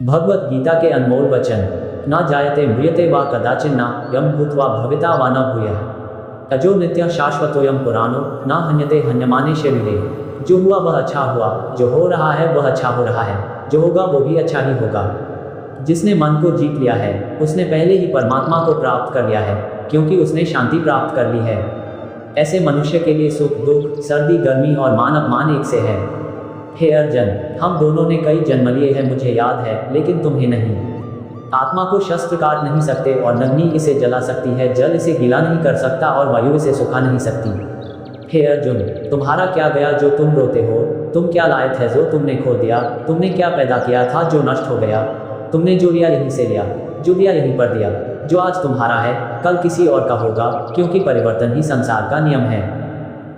भगवत गीता के अनमोल वचन। न जायते म्रियते वा कदाचिन्न यं भूत्वा भविता वा न भूयः। अजो नित्य शाश्वतोयं पुराणो न हन्यते हन्यमाने शरीरे। जो हुआ वह अच्छा हुआ, जो हो रहा है वह अच्छा हो रहा है, जो होगा वो भी अच्छा ही होगा। जिसने मन को जीत लिया है उसने पहले ही परमात्मा को प्राप्त कर लिया है, क्योंकि उसने शांति प्राप्त कर ली है। ऐसे मनुष्य के लिए सुख दुख, सर्दी गर्मी और मान अपमान एक से है। हे अर्जुन, हम दोनों ने कई जन्म लिए हैं, मुझे याद है, लेकिन तुम्हें नहीं। आत्मा को शस्त्र काट नहीं सकते और अग्नि इसे जला सकती है, जल इसे गीला नहीं कर सकता और वायु इसे सुखा नहीं सकती। हे अर्जुन, तुम्हारा क्या गया जो तुम रोते हो? तुम क्या लाए थे जो तुमने खो दिया? तुमने क्या पैदा किया था जो नष्ट हो गया? तुमने जो लिया यहीं से लिया, जो दिया यहीं पर दिया। जो आज तुम्हारा है कल किसी और का होगा, क्योंकि परिवर्तन ही संसार का नियम है।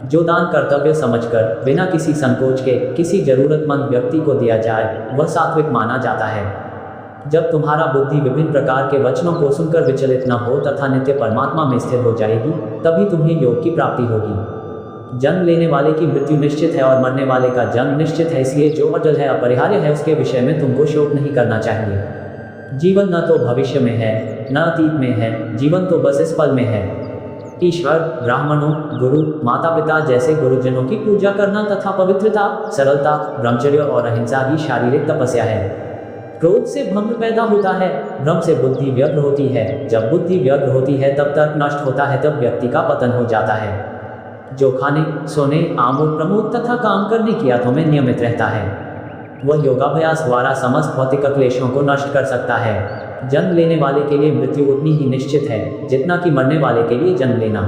जो दान कर्तव्य समझकर बिना किसी संकोच के किसी जरूरतमंद व्यक्ति को दिया जाए वह सात्विक माना जाता है। जब तुम्हारा बुद्धि विभिन्न प्रकार के वचनों को सुनकर विचलित न हो तथा नित्य परमात्मा में स्थिर हो जाएगी, तभी तुम्हें योग की प्राप्ति होगी। जन्म लेने वाले की मृत्यु निश्चित है और मरने वाले का जन्म निश्चित है, इसलिए जो अटल है अपरिहार्य है उसके विषय में तुमको शोक नहीं करना चाहिए। जीवन न तो भविष्य में है न अतीत में है, जीवन तो बस इस पल में है। ईश्वर, ब्राह्मणों, गुरु, माता पिता जैसे गुरुजनों की पूजा करना तथा पवित्रता, सरलता, ब्रह्मचर्य और अहिंसा ही शारीरिक तपस्या है। क्रोध से भ्रम पैदा होता है, भ्रम से बुद्धि व्यग्र होती है, जब बुद्धि व्यग्र होती है तब तर्क नष्ट होता है, तब व्यक्ति का पतन हो जाता है। जो खाने, सोने, आमोद प्रमोद तथा काम करने की आदतों में नियमित रहता है वह योगाभ्यास द्वारा समस्त भौतिक क्लेशों को नष्ट कर सकता है। जन्म लेने वाले के लिए मृत्यु उतनी ही निश्चित है जितना कि मरने वाले के लिए जन्म लेना,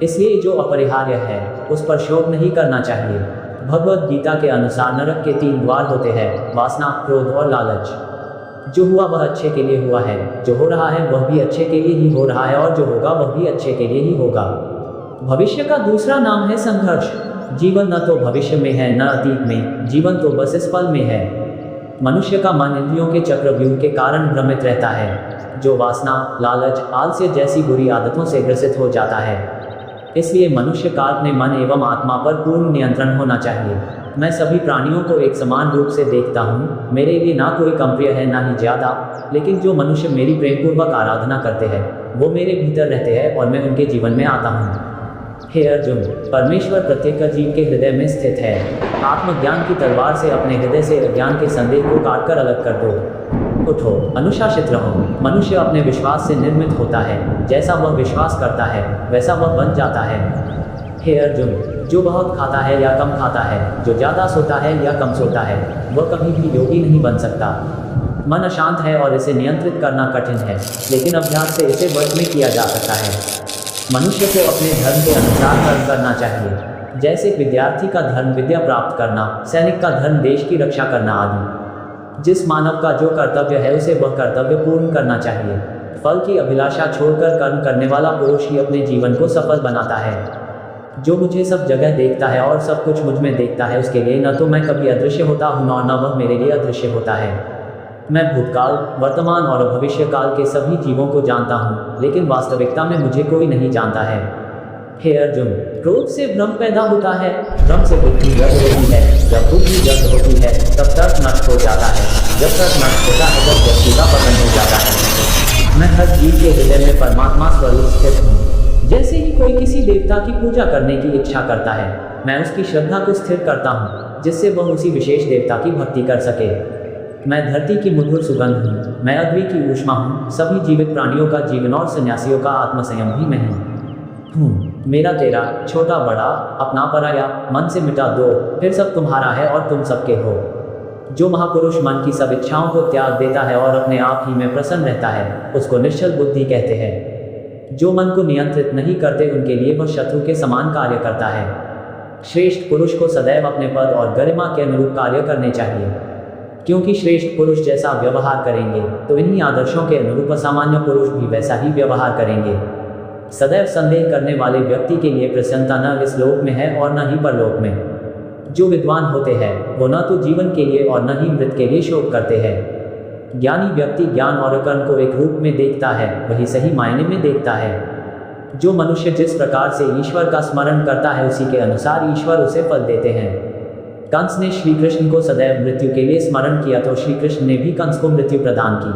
इसलिए जो अपरिहार्य है उस पर शोक नहीं करना चाहिए। भगवत गीता के अनुसार नरक के 3 द्वार होते हैं, वासना, क्रोध और लालच। जो हुआ वह अच्छे के लिए हुआ है, जो हो रहा है वह भी अच्छे के लिए ही हो रहा है और जो होगा वह भी अच्छे के लिए ही होगा। भविष्य का दूसरा नाम है संघर्ष। जीवन न तो भविष्य में है न अतीत में, जीवन तो बस इस पल में है। मनुष्य का मन इंद्रियों के चक्रव्यूह के कारण भ्रमित रहता है, जो वासना, लालच, आलस्य जैसी बुरी आदतों से ग्रसित हो जाता है। इसलिए मनुष्य का अपने मन एवं आत्मा पर पूर्ण नियंत्रण होना चाहिए। मैं सभी प्राणियों को एक समान रूप से देखता हूँ, मेरे लिए ना कोई कम प्रिय है ना ही ज्यादा, लेकिन जो मनुष्य मेरी प्रेमपूर्वक आराधना करते हैं वो मेरे भीतर रहते हैं और मैं उनके जीवन में आता हूँ। हे अर्जुन, परमेश्वर प्रत्येक जीव के हृदय में स्थित है। आत्मज्ञान की तलवार से अपने हृदय से अज्ञान के संदेह को काटकर अलग कर दो। उठो, अनुशासित रहो। मनुष्य अपने विश्वास से निर्मित होता है, जैसा वह विश्वास करता है वैसा वह बन जाता है। हे अर्जुन, जो बहुत खाता है या कम खाता है, जो ज़्यादा सोता है या कम सोता है, वह कभी भी योगी नहीं बन सकता। मन अशांत है और इसे नियंत्रित करना कठिन है, लेकिन अभ्यास से इसे वश में किया जा सकता है। मनुष्य को अपने धर्म के अनुसार कर्म करना चाहिए, जैसे विद्यार्थी का धर्म विद्या प्राप्त करना, सैनिक का धर्म देश की रक्षा करना आदि। जिस मानव का जो कर्तव्य है उसे वह कर्तव्य पूर्ण करना चाहिए। फल की अभिलाषा छोड़कर कर्म करने वाला पुरुष ही अपने जीवन को सफल बनाता है। जो मुझे सब जगह देखता है और सब कुछ मुझ में देखता है, उसके लिए न तो मैं कभी अदृश्य होता हूँ न वह मेरे लिए अदृश्य होता है। मैं भूतकाल, वर्तमान और भविष्य काल के सभी जीवों को जानता हूँ, लेकिन वास्तविकता में मुझे कोई नहीं जानता है। हे अर्जुन, क्रोध से भ्रम पैदा होता है, भ्रम से बुद्धि व्यर्थ होती है, जब बुद्धि व्यर्थ होती है तब तर्क नष्ट हो जाता है, जब तर्क नष्ट होता है तब व्यक्ति का पतन हो जाता है। मैं हर जीव के हृदय में परमात्मा स्वरूप स्थित हूँ। जैसे ही कोई किसी देवता की पूजा करने की इच्छा करता है, मैं उसकी श्रद्धा को स्थिर करता हूँ, जिससे वह उसी विशेष देवता की भक्ति कर सके। मैं धरती की मधुर सुगंध हूँ, मैं अग्नि की ऊष्मा हूँ, सभी जीवित प्राणियों का जीवन और सन्यासियों का आत्मसंयम भी मैं हूँ। मेरा तेरा, छोटा बड़ा, अपना पराया, मन से मिटा दो, फिर सब तुम्हारा है और तुम सबके हो। जो महापुरुष मन की सब इच्छाओं को त्याग देता है और अपने आप ही में प्रसन्न रहता है, उसको निश्चल बुद्धि कहते हैं। जो मन को नियंत्रित नहीं करते उनके लिए वह शत्रु के समान कार्य करता है। श्रेष्ठ पुरुष को सदैव अपने पद और गरिमा के अनुरूप कार्य करने चाहिए, क्योंकि श्रेष्ठ पुरुष जैसा व्यवहार करेंगे तो इन्हीं आदर्शों के अनुरूप असामान्य पुरुष भी वैसा ही व्यवहार करेंगे। सदैव संदेह करने वाले व्यक्ति के लिए प्रसन्नता न इस लोक में है और न ही परलोक में। जो विद्वान होते हैं वो न तो जीवन के लिए और न ही मृत के लिए शोक करते हैं। ज्ञानी व्यक्ति ज्ञान और कर्म को एक रूप में देखता है, वही सही मायने में देखता है। जो मनुष्य जिस प्रकार से ईश्वर का स्मरण करता है उसी के अनुसार ईश्वर उसे फल देते हैं। कंस ने श्री कृष्ण को सदैव मृत्यु के लिए स्मरण किया तो श्री कृष्ण ने भी कंस को मृत्यु प्रदान की।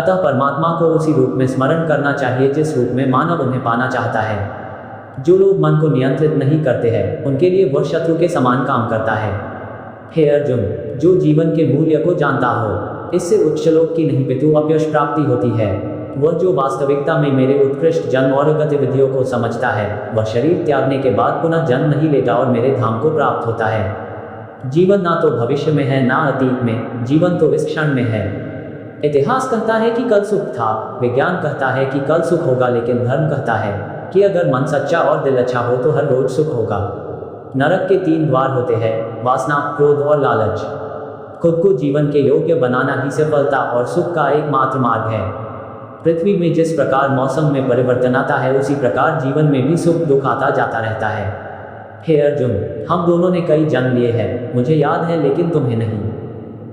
अतः परमात्मा को उसी रूप में स्मरण करना चाहिए जिस रूप में मानव उन्हें पाना चाहता है। जो लोग मन को नियंत्रित नहीं करते हैं उनके लिए वह शत्रु के समान काम करता है। हे अर्जुन, जो जीवन के मूल्य को जानता हो, इससे उच्च लोक की नहीं पितु अपयश प्राप्ति होती है। वह जो वास्तविकता में मेरे उत्कृष्ट जन्म और गतिविधियों को समझता है, वह शरीर त्यागने के बाद पुनः जन्म नहीं लेता और मेरे धाम को प्राप्त होता है। जीवन ना तो भविष्य में है ना अतीत में, जीवन तो इस क्षण में है। इतिहास कहता है कि कल सुख था, विज्ञान कहता है कि कल सुख होगा, लेकिन धर्म कहता है कि अगर मन सच्चा और दिल अच्छा हो तो हर रोज सुख होगा। नरक के 3 द्वार होते हैं, वासना, क्रोध और लालच। खुद को जीवन के योग्य बनाना ही सफलता और सुख का एकमात्र मार्ग है। पृथ्वी में जिस प्रकार मौसम में परिवर्तन आता है, उसी प्रकार जीवन में भी सुख दुख आता जाता रहता है। हे अर्जुन, हम दोनों ने कई जन्म लिए हैं, मुझे याद है लेकिन तुम्हें नहीं।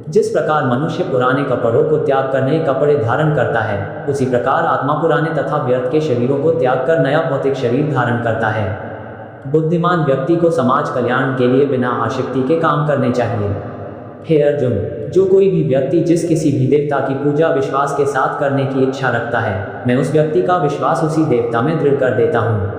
जिस प्रकार मनुष्य पुराने कपड़ों को त्याग कर नए कपड़े धारण करता है, उसी प्रकार आत्मा पुराने तथा व्यर्थ के शरीरों को त्याग कर नया भौतिक शरीर धारण करता है। बुद्धिमान व्यक्ति को समाज कल्याण के लिए बिना आसक्ति के काम करने चाहिए। हे अर्जुन, जो कोई भी व्यक्ति जिस किसी भी देवता की पूजा विश्वास के साथ करने की इच्छा रखता है, मैं उस व्यक्ति का विश्वास उसी देवता में दृढ़ कर देता हूँ।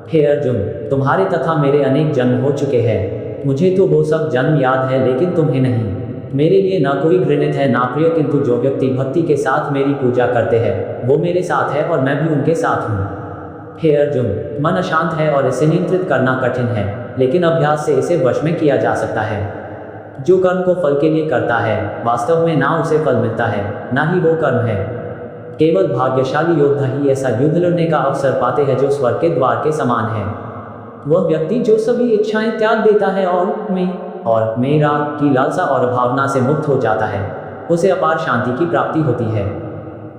हे अर्जुन, तुम्हारे तथा मेरे अनेक जन्म हो चुके हैं, मुझे तो वो सब जन्म याद है लेकिन तुम्हें नहीं। मेरे लिए न कोई घृणित है ना प्रिय, किंतु जो व्यक्ति भक्ति के साथ मेरी पूजा करते हैं वो मेरे साथ है और मैं भी उनके साथ हूँ। हे अर्जुन, मन अशांत है और इसे नियंत्रित करना कठिन है, लेकिन अभ्यास से इसे वश में किया जा सकता है। जो कर्म को फल के लिए करता है, वास्तव में ना उसे फल मिलता है ना ही वो कर्म है। केवल भाग्यशाली योद्धा ही ऐसा युद्ध लड़ने का अवसर पाते हैं जो स्वर्ग के द्वार के समान है। वह व्यक्ति जो सभी इच्छाएं त्याग देता है और मैं और मेरा की लालसा और भावना से मुक्त हो जाता है, उसे अपार शांति की प्राप्ति होती है।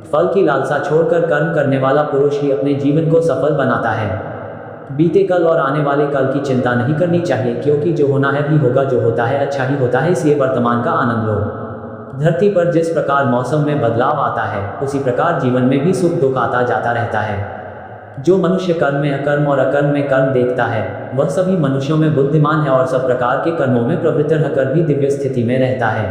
फल की लालसा छोड़कर कर्म करने वाला पुरुष ही अपने जीवन को सफल बनाता है। बीते कल और आने वाले कल की चिंता नहीं करनी चाहिए, क्योंकि जो होना है भी होगा, जो होता है अच्छा ही होता है, इसलिए वर्तमान का आनंद लो। धरती पर जिस प्रकार मौसम में बदलाव आता है, उसी प्रकार जीवन में भी सुख दुख आता जाता रहता है। जो मनुष्य कर्म में अकर्म और अकर्म में कर्म देखता है, वह सभी मनुष्यों में बुद्धिमान है और सब प्रकार के कर्मों में प्रवृत्त रहकर भी दिव्य स्थिति में रहता है।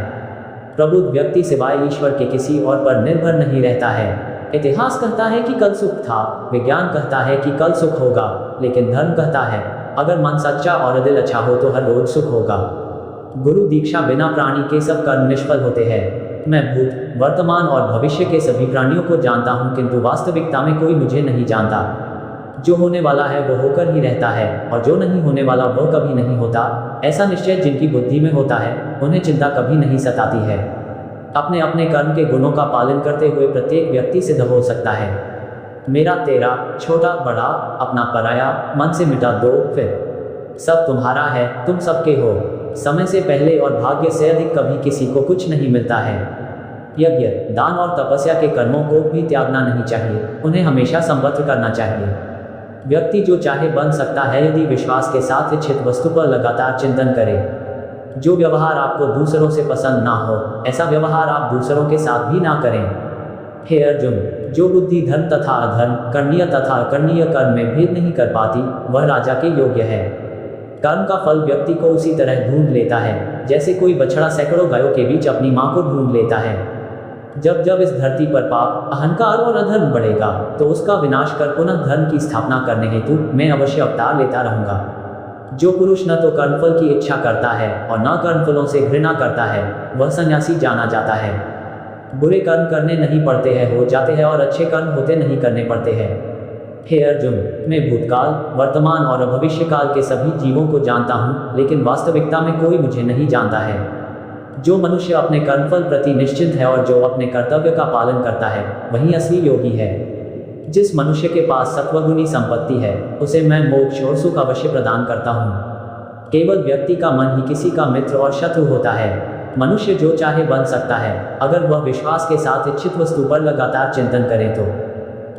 प्रबुद्ध व्यक्ति सिवाय ईश्वर के किसी और पर निर्भर नहीं रहता है। इतिहास कहता है कि कल सुख था, विज्ञान कहता है कि कल सुख होगा, लेकिन धर्म कहता है अगर मन सच्चा और दिल अच्छा हो तो हर रोज सुख होगा। गुरु दीक्षा बिना प्राणी के सब कर्म निष्फल होते हैं। मैं भूत, वर्तमान और भविष्य के सभी प्राणियों को जानता हूँ, किंतु वास्तविकता में कोई मुझे नहीं जानता। जो होने वाला है वो होकर ही रहता है और जो नहीं होने वाला वह कभी नहीं होता। ऐसा निश्चय जिनकी बुद्धि में होता है, उन्हें चिंता कभी नहीं सताती है। अपने अपने कर्म के गुणों का पालन करते हुए प्रत्येक व्यक्ति सिद्ध हो सकता है। मेरा तेरा, छोटा बड़ा, अपना पराया, मन से मिटा दो, फिर सब तुम्हारा है, तुम सबके हो। समय से पहले और भाग्य से अधिक कभी किसी को कुछ नहीं मिलता है। यज्ञ, दान और तपस्या के कर्मों को भी त्यागना नहीं चाहिए, उन्हें हमेशा संबद्ध करना चाहिए। व्यक्ति जो चाहे बन सकता है यदि विश्वास के साथ इच्छित वस्तु पर लगातार चिंतन करे। जो व्यवहार आपको दूसरों से पसंद ना हो, ऐसा व्यवहार आप दूसरों के साथ भी ना करें। हे अर्जुन, जो बुद्धि धर्म तथा अधर्म, करणीय तथा अकरणीय कर्म में भेद नहीं कर पाती, वह राजा के योग्य है। कर्म का फल व्यक्ति को उसी तरह ढूंढ लेता है जैसे कोई बछड़ा सैकड़ों गायों के बीच अपनी मां को ढूंढ लेता है। जब जब इस धरती पर पाप, अहंकार और अधर्म बढ़ेगा तो उसका विनाश कर पुनः धर्म की स्थापना करने हेतु मैं अवश्य अवतार लेता रहूंगा। जो पुरुष न तो कर्मफल की इच्छा करता है और न कर्मफलों से घृणा करता है, वह सन्यासी जाना जाता है। बुरे कर्म करने नहीं पड़ते हैं, हो जाते हैं, और अच्छे कर्म होते नहीं करने पड़ते हैं। हे अर्जुन, मैं भूतकाल, वर्तमान और भविष्य काल के सभी जीवों को जानता हूँ, लेकिन वास्तविकता में कोई मुझे नहीं जानता है। जो मनुष्य अपने कर्मफल प्रति निश्चिंत है और जो अपने कर्तव्य का पालन करता है, वही असली योगी है। जिस मनुष्य के पास सत्वगुणी संपत्ति है, उसे मैं मोक्ष और सुख अवश्य प्रदान करता हूँ। केवल व्यक्ति का मन ही किसी का मित्र और शत्रु होता है। मनुष्य जो चाहे बन सकता है, अगर वह विश्वास के साथ इच्छित वस्तु पर लगातार चिंतन करे तो।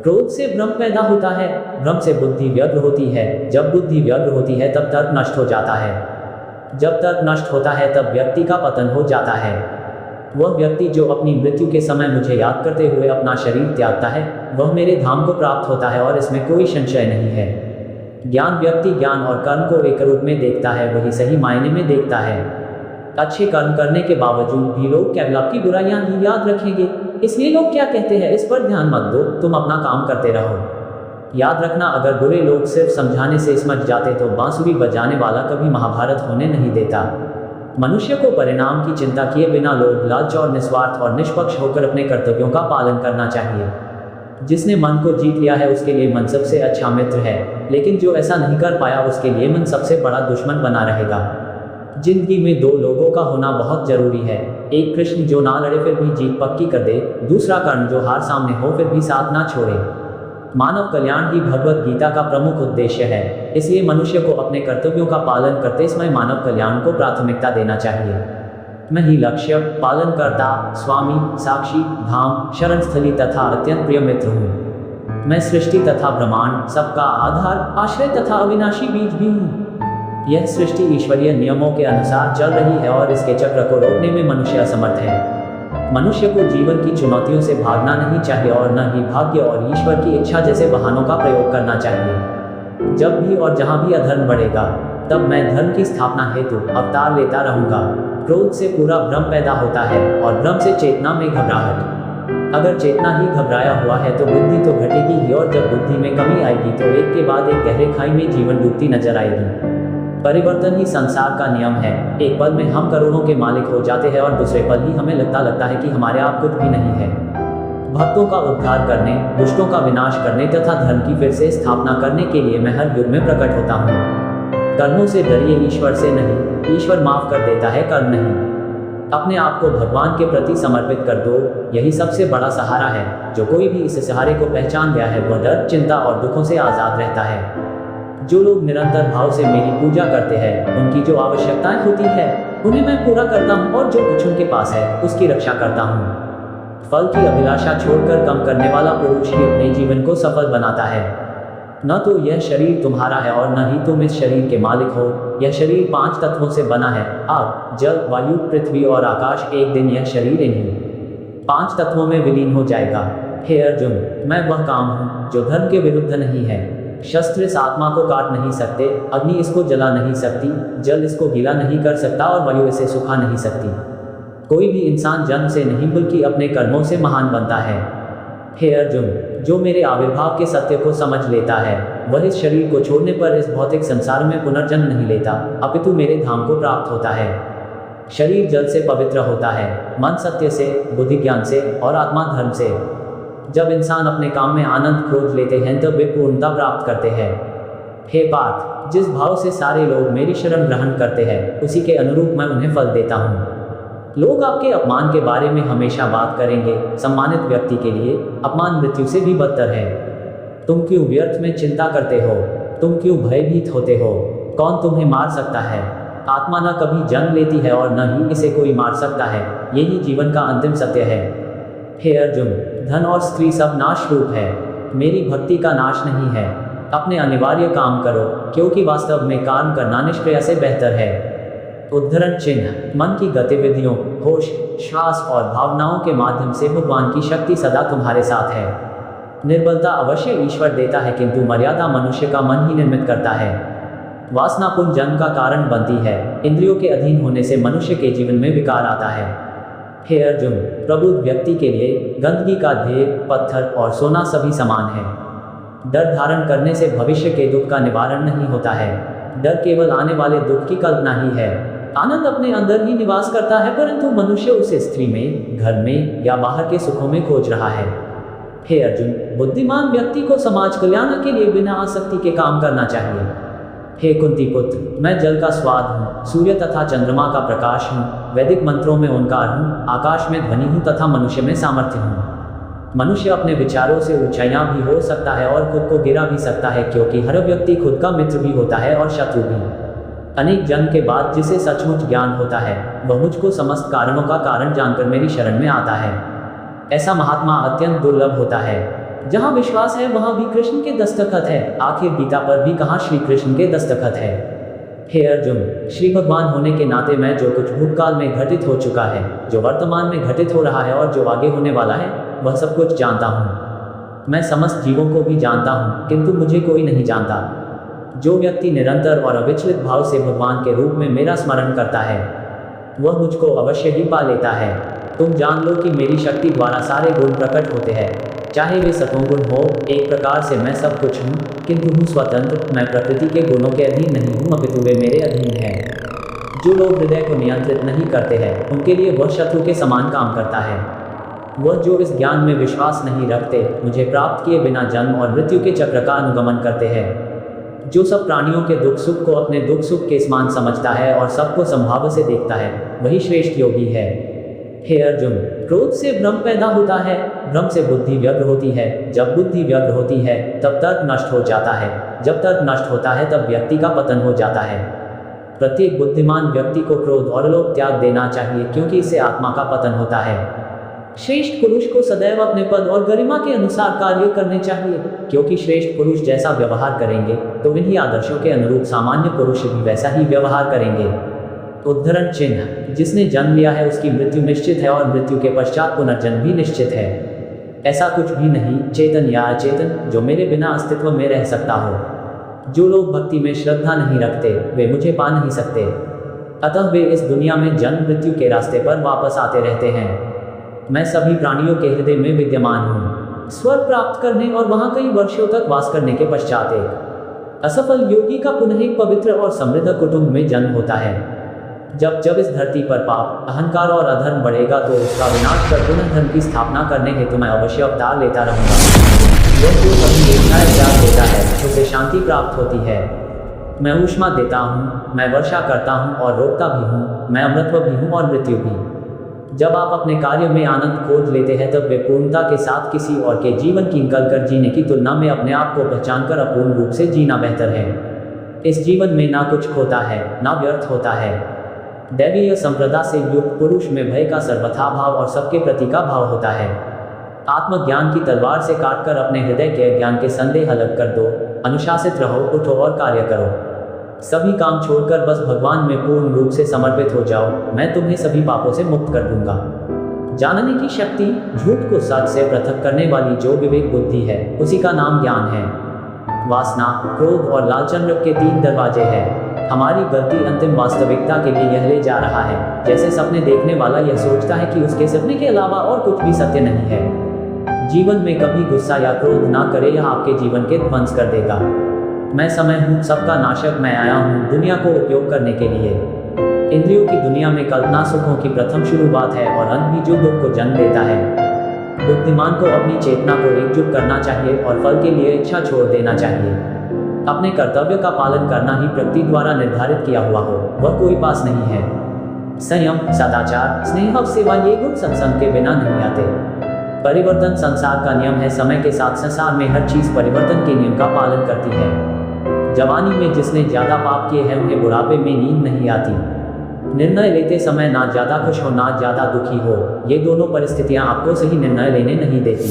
क्रोध से भ्रम पैदा होता है, भ्रम से बुद्धि व्यग्र होती है, जब बुद्धि व्यग्र होती है तब तर्क नष्ट हो जाता है, जब तर्क नष्ट होता है तब व्यक्ति का पतन हो जाता है। वह व्यक्ति जो अपनी मृत्यु के समय मुझे याद करते हुए अपना शरीर त्यागता है, वह मेरे धाम को प्राप्त होता है और इसमें कोई संशय नहीं है। ज्ञान व्यक्ति ज्ञान और कर्म को एक रूप में देखता है, वही सही मायने में देखता है। अच्छे कर्म करने के बावजूद भी लोग केवल आपकी बुराइयां ही याद रखेंगे, इसलिए लोग क्या कहते हैं इस पर ध्यान मत दो, तुम अपना काम करते रहो। याद रखना, अगर बुरे लोग सिर्फ समझाने से समझ जाते तो बांसुरी बजाने वाला कभी महाभारत होने नहीं देता। मनुष्य को परिणाम की चिंता किए बिना लोभ, लालच और निस्वार्थ और निष्पक्ष होकर अपने कर्तव्यों का पालन करना चाहिए। जिसने मन को जीत लिया है उसके लिए मन सबसे अच्छा मित्र है, लेकिन जो ऐसा नहीं कर पाया उसके लिए मन सबसे बड़ा दुश्मन बना रहेगा। जिंदगी में दो लोगों का होना बहुत जरूरी है, एक कृष्ण जो ना लड़े फिर भी जीत पक्की कर दे, दूसरा कर्ण जो हार सामने हो फिर भी साथ ना छोड़े। मानव कल्याण ही भगवत गीता का प्रमुख उद्देश्य है, इसलिए मनुष्य को अपने कर्तव्यों का पालन करते समय मानव कल्याण को प्राथमिकता देना चाहिए। मैं ही लक्ष्य, पालन करता, स्वामी, साक्षी, धाम, शरण स्थली तथा अत्यंत प्रिय मित्र हूँ। मैं सृष्टि तथा ब्रह्मांड, सबका आधार, आश्रय तथा अविनाशी बीज भी हूँ। यह सृष्टि ईश्वरीय नियमों के अनुसार चल रही है और इसके चक्र को रोकने में मनुष्य असमर्थ है। मनुष्य को जीवन की चुनौतियों से भागना नहीं चाहिए और न ही भाग्य और ईश्वर की इच्छा जैसे बहानों का प्रयोग करना चाहिए। जब भी और जहाँ भी अधर्म बढ़ेगा, तब मैं धर्म की स्थापना हेतु अवतार लेता रहूंगा। क्रोध से पूरा भ्रम पैदा होता है और भ्रम से चेतना में घबराहट। अगर चेतना ही घबराया हुआ है तो बुद्धि तो घटेगी ही, और जब बुद्धि में कमी आएगी तो एक के बाद एक गहरे खाई में जीवन डूबती नजर आएगी। परिवर्तन ही संसार का नियम है। एक पल में हम करोड़ों के मालिक हो जाते हैं और दूसरे पल ही हमें लगता है कि हमारे आप कुछ भी नहीं है। भक्तों का उद्धार करने, दुष्टों का विनाश करने तथा धर्म की फिर से स्थापना करने के लिए मैं हर युग में प्रकट होता हूँ। कर्मों से डरिए, ईश्वर से नहीं। ईश्वर माफ कर देता है, कर्म नहीं। अपने आप को भगवान के प्रति समर्पित कर दो, यही सबसे बड़ा सहारा है। जो कोई भी इस सहारे को पहचान गया है वह डर, चिंता और दुखों से आजाद रहता है। जो लोग निरंतर भाव से मेरी पूजा करते हैं, उनकी जो आवश्यकताएं होती है उन्हें मैं पूरा करता हूँ, और जो कुछ उनके पास है उसकी रक्षा करता हूँ। फल की अभिलाषा छोड़कर काम करने वाला पुरुष ही अपने जीवन को सफल बनाता है। न तो यह शरीर तुम्हारा है और न ही तुम इस शरीर के मालिक हो। यह शरीर 5 तत्वों से बना है, आग, जल, वायु, पृथ्वी और आकाश। एक दिन यह शरीर इन्हीं 5 तत्वों में विलीन हो जाएगा। हे अर्जुन, मैं वह काम हूँ जो धर्म के विरुद्ध नहीं है। शस्त्र इस आत्मा को काट नहीं सकते, अग्नि इसको जला नहीं सकती, जल इसको गीला नहीं कर सकता और वायु इसे सुखा नहीं सकती। कोई भी इंसान जन्म से नहीं बल्कि अपने कर्मों से महान बनता है। हे अर्जुन, जो मेरे आविर्भाव के सत्य को समझ लेता है वह इस शरीर को छोड़ने पर इस भौतिक संसार में पुनर्जन्म नहीं लेता, अपितु मेरे धाम को प्राप्त होता है। शरीर जल से पवित्र होता है, मन सत्य से, बुद्धि ज्ञान से और आत्मा धर्म से। जब इंसान अपने काम में आनंद खोज लेते हैं तब वे पूर्णता प्राप्त करते हैं। हे पार्थ, जिस भाव से सारे लोग मेरी शरण ग्रहण करते हैं उसी के अनुरूप मैं उन्हें फल देता हूँ। लोग आपके अपमान के बारे में हमेशा बात करेंगे। सम्मानित व्यक्ति के लिए अपमान मृत्यु से भी बदतर है। तुम क्यों व्यर्थ में चिंता करते हो? तुम क्यों भयभीत होते हो? कौन तुम्हें मार सकता है? आत्मा न कभी जन्म लेती है और न ही इसे कोई मार सकता है, यही जीवन का अंतिम सत्य है। हे अर्जुन, धन और स्त्री सब नाश रूप है, मेरी भक्ति का नाश नहीं है। अपने अनिवार्य काम करो, क्योंकि वास्तव में काम करना निष्क्रिय से बेहतर है। उद्धरण चिन्ह: मन की गतिविधियों, होश, श्वास और भावनाओं के माध्यम से भगवान की शक्ति सदा तुम्हारे साथ है। निर्बलता अवश्य ईश्वर देता है, किंतु मर्यादा मनुष्य का मन ही निर्मित करता है। वासनापूर्ण जन्म का कारण बनती है। इंद्रियों के अधीन होने से मनुष्य के जीवन में विकार आता है। हे अर्जुन, प्रबुद्ध व्यक्ति के लिए गंदगी का ढेर, पत्थर और सोना सभी समान है। डर धारण करने से भविष्य के दुख का निवारण नहीं होता है। डर केवल आने वाले दुख की कल्पना ही है। आनंद अपने अंदर ही निवास करता है, परंतु मनुष्य उसे स्त्री में, घर में या बाहर के सुखों में खोज रहा है। हे अर्जुन, बुद्धिमान व्यक्ति को समाज कल्याण के लिए बिना आसक्ति के काम करना चाहिए। हे कुंती पुत्र, मैं जल का स्वाद हूँ, सूर्य तथा चंद्रमा का प्रकाश हूँ, वैदिक मंत्रों में ओंकार हूँ, आकाश में ध्वनि हूँ तथा मनुष्य में सामर्थ्य हूँ। मनुष्य अपने विचारों से ऊंचाइयां भी हो सकता है और खुद को गिरा भी सकता है, क्योंकि हर व्यक्ति खुद का मित्र भी होता है और शत्रु भी। अनेक जन्म के बाद जिसे सचमुच ज्ञान होता है वह मुझको समस्त कारणों का कारण जानकर मेरी शरण में आता है। ऐसा महात्मा अत्यंत दुर्लभ होता है। जहाँ विश्वास है वहाँ भी कृष्ण के दस्तखत है। आखिर गीता पर भी कहाँ श्री कृष्ण के दस्तखत है। हे अर्जुन, श्री भगवान होने के नाते मैं जो कुछ भूतकाल में घटित हो चुका है, जो वर्तमान में घटित हो रहा है और जो आगे होने वाला है, वह सब कुछ जानता हूँ। मैं समस्त जीवों को भी जानता हूँ, किंतु मुझे कोई नहीं जानता। जो व्यक्ति निरंतर और अविचलित भाव से भगवान के रूप में मेरा स्मरण करता है वह मुझको अवश्य ही पा लेता है। तुम जान लो कि मेरी शक्ति द्वारा सारे गुण प्रकट होते हैं, चाहे वे सतोगुण हो। एक प्रकार से मैं सब कुछ हूँ, किंतु हूँ स्वतंत्र। मैं प्रकृति के गुणों के अधीन नहीं हूँ, अपितु वे मेरे अधीन हैं। जो लोग हृदय को नियंत्रित नहीं करते हैं उनके लिए वह शत्रु के समान काम करता है। वह जो इस ज्ञान में विश्वास नहीं रखते, मुझे प्राप्त किए बिना जन्म और मृत्यु के चक्र का अनुगमन करते हैं। जो सब प्राणियों के दुख सुख को अपने दुख सुख के समान समझता है और सबको संभाव से देखता है, वही श्रेष्ठ योगी है। हे अर्जुन, क्रोध से भ्रम पैदा होता है, भ्रम से बुद्धि व्यग्र होती है। जब बुद्धि व्यग्र होती है तब तर्क नष्ट हो जाता है, जब तर्क नष्ट होता है तब व्यक्ति का पतन हो जाता है। प्रत्येक बुद्धिमान व्यक्ति को क्रोध और लोभ त्याग देना चाहिए, क्योंकि इससे आत्मा का पतन होता है। श्रेष्ठ पुरुष को सदैव अपने पद और गरिमा के अनुसार कार्य करने चाहिए, क्योंकि श्रेष्ठ पुरुष जैसा व्यवहार करेंगे तो इन्हीं आदर्शों के अनुरूप सामान्य पुरुष भी वैसा ही व्यवहार करेंगे। उद्धरण चिन्ह: जिसने जन्म लिया है उसकी मृत्यु निश्चित है और मृत्यु के पश्चात पुनर्जन्म भी निश्चित है। ऐसा कुछ भी नहीं, चेतन या अचेतन, जो मेरे बिना अस्तित्व में रह सकता हो। जो लोग भक्ति में श्रद्धा नहीं रखते वे मुझे पा नहीं सकते, अतः वे इस दुनिया में जन्म मृत्यु के रास्ते पर वापस आते रहते हैं। मैं सभी प्राणियों के हृदय में विद्यमान हूँ। स्वर्ग प्राप्त करने और वहाँ कई वर्षों तक वास करने के पश्चात एक असफल योगी का पुनः एक पवित्र और समृद्ध कुटुंब में जन्म होता है। जब जब इस धरती पर पाप, अहंकार और अधर्म बढ़ेगा तो उसका विनाश कर पुनः धर्म की स्थापना करने हेतु मैं अवश्य अवतार लेता रहूंगा। यह जो कभी एकताएं त्याग देता है उसे शांति प्राप्त होती है। मैं ऊष्मा देता हूँ, मैं वर्षा करता हूँ और रोकता भी हूँ, मैं अमृतत्व भी हूँ और मृत्यु भी। जब आप अपने कार्य में आनंद खोज लेते हैं तब वे पूर्णता के साथ किसी और के जीवन की निकल कर जीने की तुलना में अपने आप को पहचानकर अपूर्ण रूप से जीना बेहतर है। इस जीवन में ना कुछ खोता है ना व्यर्थ होता है। दैवीय संप्रदा से युक्त पुरुष में भय का सर्वथा भाव और सबके प्रति का भाव होता है। आत्मज्ञान की तलवार से काटकर अपने हृदय के ज्ञान के संदेह अलग कर दो। अनुशासित रहो, उठो और कार्य करो। सभी काम छोड़कर बस भगवान में पूर्ण रूप से समर्पित हो जाओ। मैं तुम्हें सभी पापों से मुक्त कर दूंगा। जानने की शक्ति, झूठ को सच से पृथक करने वाली जो विवेक बुद्धि है उसी का नाम ज्ञान है। वासना, क्रोध और लालचन के 3 दरवाजे हैं। हमारी गलती अंतिम वास्तविकता के लिए यह ले जा रहा है, जैसे सपने देखने वाला यह सोचता है कि उसके सपने के अलावा और कुछ भी सत्य नहीं है। जीवन में कभी गुस्सा या क्रोध ना करे, यह आपके जीवन के ध्वंस कर देगा। मैं समय हूँ, सबका नाशक। मैं आया हूँ दुनिया को उपयोग करने के लिए। इंद्रियों की दुनिया में कल्पना सुखों की प्रथम शुरुआत है और अंत भी जो दुख को जन्म देता है। बुद्धिमान को अपनी चेतना को एकजुट करना चाहिए और फल के लिए इच्छा छोड़ देना चाहिए। अपने कर्तव्य का पालन करना ही प्रकृति द्वारा निर्धारित किया हुआ हो, वह कोई पास नहीं है। संयम, सदाचार, स्नेह और सेवा ये गुण सत्संग के बिना नहीं आते। परिवर्तन संसार का नियम है। समय के साथ संसार में हर चीज परिवर्तन के नियम का पालन करती है। जवानी में जिसने ज्यादा पाप किए हैं उन्हें बुढ़ापे में नींद नहीं आती। निर्णय लेते समय ना ज्यादा खुश हो ना ज्यादा दुखी हो, ये दोनों परिस्थितियां आपको सही निर्णय लेने नहीं देती।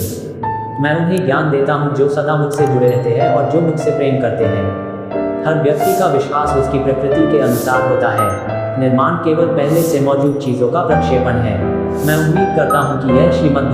मैं उन्हें ज्ञान देता हूँ जो सदा मुझसे जुड़े रहते हैं और जो मुझसे प्रेम करते हैं। हर व्यक्ति का विश्वास उसकी प्रकृति के अनुसार होता है। निर्माण केवल पहले से मौजूद चीजों का प्रक्षेपण है। मैं उम्मीद करता हूँ कि यह श्रीमद्